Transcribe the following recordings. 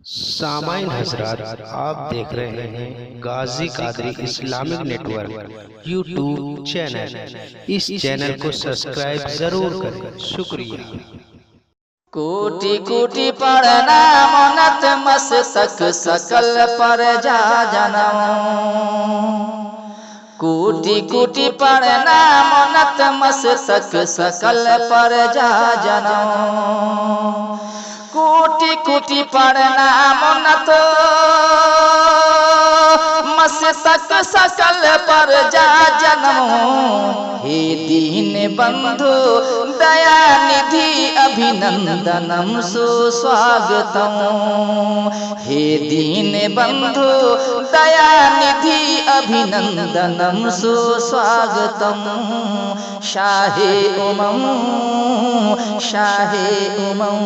सामाइन हजरात, आप देख रहे हैं Ghazi Qadri Islamic network YouTube channel. इस चैनल को सब्सक्राइब जरूर करें, शुक्रिया। कोटि कोटि पढ़ना मनत मस्तक सकल पर जा जनम। कोटि कोटि पढ़ना मनत मस्तक सकल पर जा जनम। कोटि कोटि पढ़ना मनत मस्तक सकल पर जा जनम। हे दीन बंधु दया निधि अभिनंदनम सुस्वागतम। हे दीन बंधु दया निधि अभिनंदनम सुस्वागतम। शाहे उमम शाहे उमम।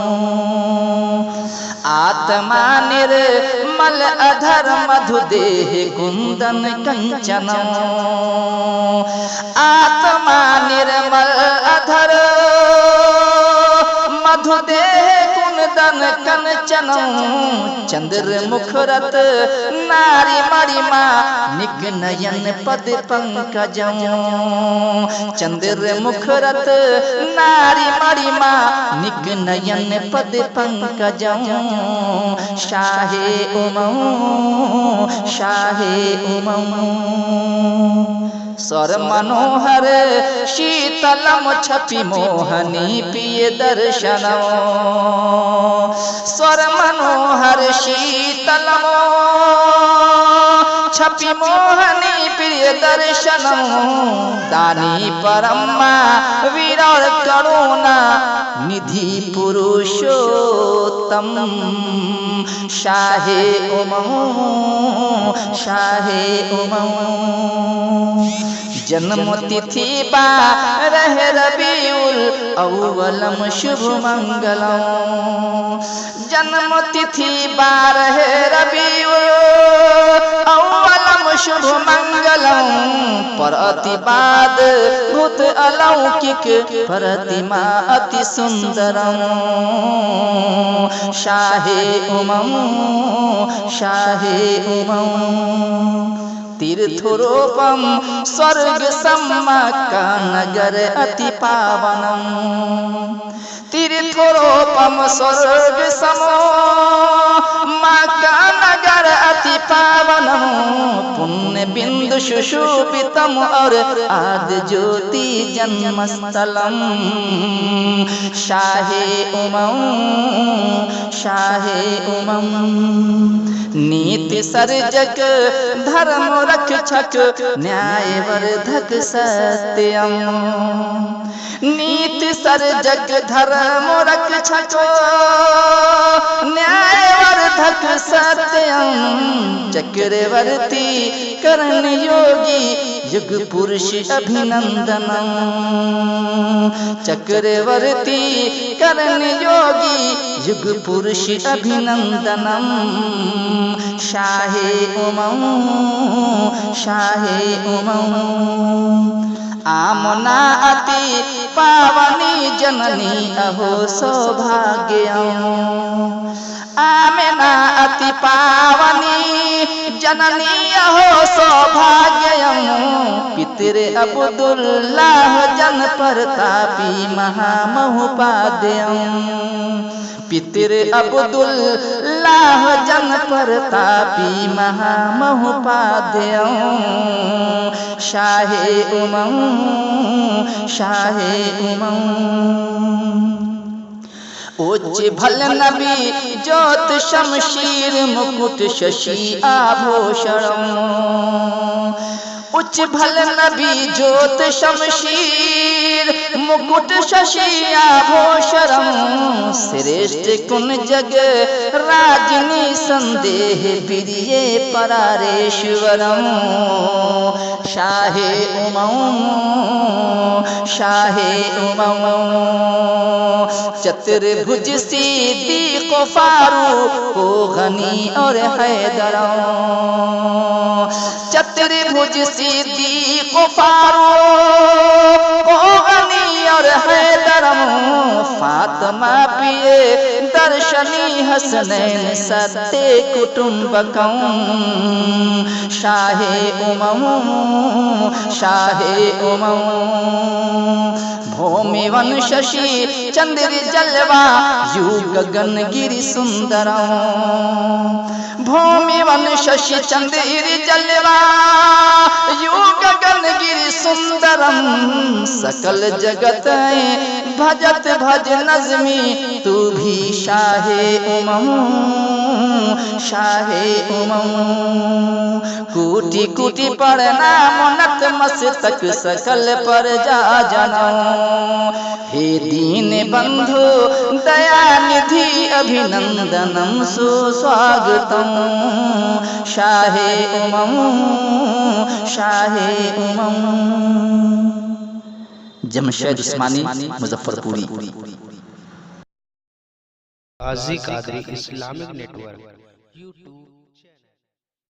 आत्मा निर्मल अधर मधुदेह कुंदन कंचनम। आत्मा निर्मल अधर मधुदेह कुंदन कंचनम। चंद्र मुखरत नारी मणिमा निक नयन पद पंकजम। चंद्र मुखरत नारी मणिमा निक नयन पद पंकजम। शाहे उमम शाहे उमम। स्वर मनोहर शीतलम छपि मोहनी प्रिय दर्शनम। स्वर मनोहर शीतलम छपि मोहनी प्रिय दर्शनम। दानी परम्मा विरल करुणा निधि पुरुषोत्तम। शाहे उमम शाहे उमम। जन्म तिथि बारह रबीउल अव्वलम शुभ मंगलम। जन्म तिथि बारह रबीउल अव्वलम शुभ मंगलम। प्रतिपाद भूत अलौकिक प्रतिमा अति सुंदरम। शाहे उमम शाहे उमम। तीर्थरूपम स्वर्ग सम्मा का नगर अति पावनम। तीर्थरूपम स्वर्ग सम्मा का नगर अति पावनम। पुण्य बिंदु सुशोभितम और आदि ज्योति जन्मस्थलम। शाहे उमम शाहे उमम। नीति सर्जक धर्म रक्षक न्यायवर्धक सत्यम। नीति सर्जक धर्म रक्षक न्यायवर्धक सत्यम। चक्रवर्ती करण योगी युग पुरुष अभिनंदनम। चक्रवर्ती करण योगी युग पुरुष अभिनंदनम। शाहे उमम शाहे उमम। आमना अति पावनी जननी अहो सौभाग्यम। आमना अति पावनी जननी अहो सौभाग्यम। पितृ अब्दुल्लाह जन प्रतापी महामहोपाध्यायम। पितृ अब्दुल्लाह जन प्रतापी महामहोपाध्यायम। शाहे उमम शाहे उमम। उच्च भल नबी ज्योत शमशीर मुकुट शशि आभूषणम। उच्च भल नबी ज्योत शमशीर मुकुट शशि आभूषणम। श्रेष्ठ कुन जग राजनी संदेह प्रिय परारेश्वरम। शाहे उमम शाहे उमम। चतुर्भुज सिद्दीक़ फारूक को गनी और हैदरम। चतुर्भुज सिद्दीक़ फारूक को गनी और हैदर। करम फातिमा पिए दर्शनी हसनैन सत्ते कुटुंबकं शाहे उमम शाहे उमम भूमिवन शशि चंद्र जलवा यू गगन गिरि सुंदरम भूमिवन शशि चंद्र जलवा यू गगन गिरि सुंदरम सकल जगत भजत भज नज़मी तू भी शाहे उमम शाहे उमम कोटि कोटि प्रणाम नतमस्तक सकल पर जा जनम हे दीन बंधु दयानिधि अभिनंदनम सुस्वागतम शाहे उमम शाहे उमम। Jamshed Usmani Muzaffarpuri. Ghazi Qadri Islamic network YouTube channel.